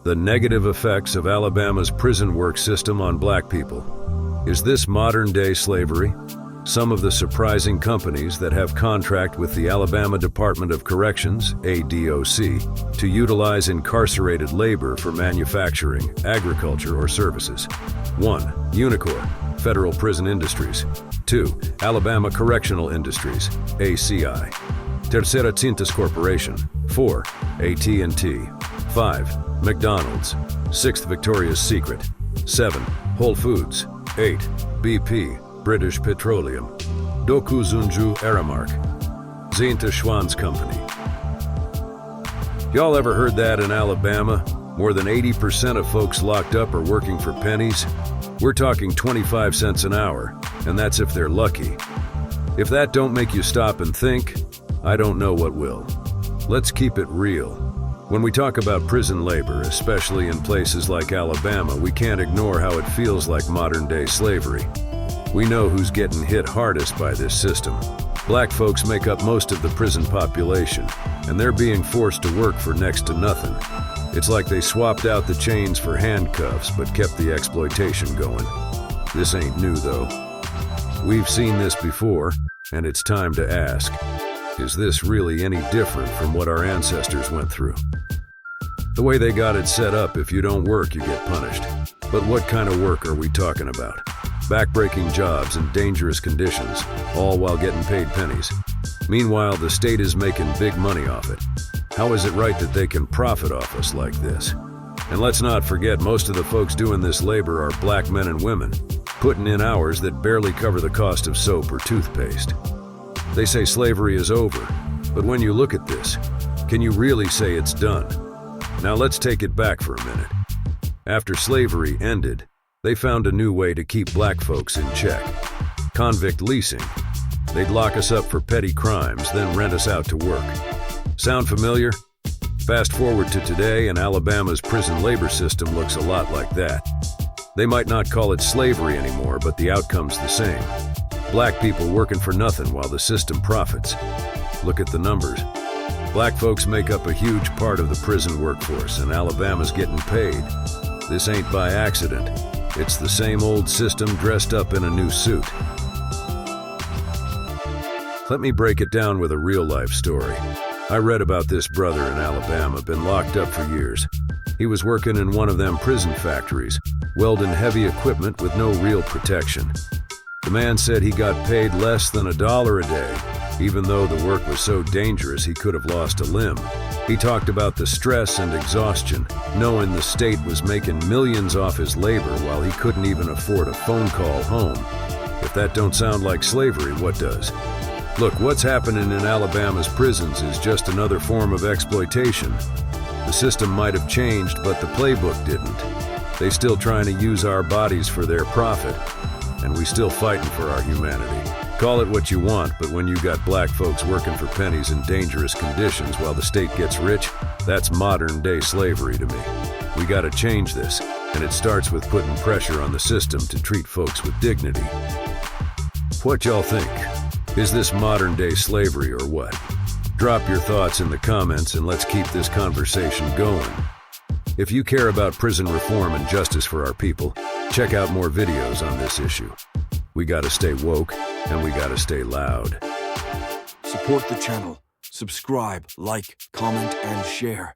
The negative effects of Alabama's prison work system on black people. Is this modern-day slavery? Some of the surprising companies that have contract with the Alabama Department of Corrections, ADOC, to utilize incarcerated labor for manufacturing, agriculture, or services. 1. Unicor, Federal Prison Industries. 2. Alabama Correctional Industries, ACI. Tercera Cintas Corporation. 4. AT&T. 5. McDonald's. 6. Victoria's Secret. 7. Whole Foods. 8. BP, British Petroleum. Dokuzunju Aramark. Zinta Schwan's Company. Y'all ever heard that in Alabama? More than 80% of folks locked up are working for pennies. We're talking 25 cents an hour, and that's if they're lucky. If that don't make you stop and think, I don't know what will. Let's keep it real. When we talk about prison labor, especially in places like Alabama, we can't ignore how it feels like modern-day slavery. We know who's getting hit hardest by this system. Black folks make up most of the prison population, and they're being forced to work for next to nothing. It's like they swapped out the chains for handcuffs, but kept the exploitation going. This ain't new, though. We've seen this before, and it's time to ask, is this really any different from what our ancestors went through? The way they got it set up, if you don't work, you get punished. But what kind of work are we talking about? Backbreaking jobs in dangerous conditions, all while getting paid pennies. Meanwhile, the state is making big money off it. How is it right that they can profit off us like this? And let's not forget, most of the folks doing this labor are black men and women, putting in hours that barely cover the cost of soap or toothpaste. They say slavery is over, but when you look at this, can you really say it's done? Now let's take it back for a minute. After slavery ended, they found a new way to keep black folks in check. Convict leasing. They'd lock us up for petty crimes, then rent us out to work. Sound familiar? Fast forward to today, and Alabama's prison labor system looks a lot like that. They might not call it slavery anymore, but the outcome's the same. Black people working for nothing while the system profits. Look at the numbers. Black folks make up a huge part of the prison workforce, and Alabama's getting paid. This ain't by accident. It's the same old system dressed up in a new suit. Let me break it down with a real-life story. I read about this brother in Alabama, been locked up for years. He was working in one of them prison factories, welding heavy equipment with no real protection. The man said he got paid less than $1 a day, even though the work was so dangerous he could have lost a limb. He talked about the stress and exhaustion, knowing the state was making millions off his labor while he couldn't even afford a phone call home. If that don't sound like slavery, what does? Look, what's happening in Alabama's prisons is just another form of exploitation. The system might have changed, but the playbook didn't. They still trying to use our bodies for their profit, and we still fighting for our humanity. Call it what you want, but when you got black folks working for pennies in dangerous conditions while the state gets rich, that's modern-day slavery to me. We gotta change this, and it starts with putting pressure on the system to treat folks with dignity. What y'all think? Is this modern-day slavery or what? Drop your thoughts in the comments and let's keep this conversation going. If you care about prison reform and justice for our people, check out more videos on this issue. We gotta stay woke, and we gotta stay loud. Support the channel. Subscribe, like, comment, and share.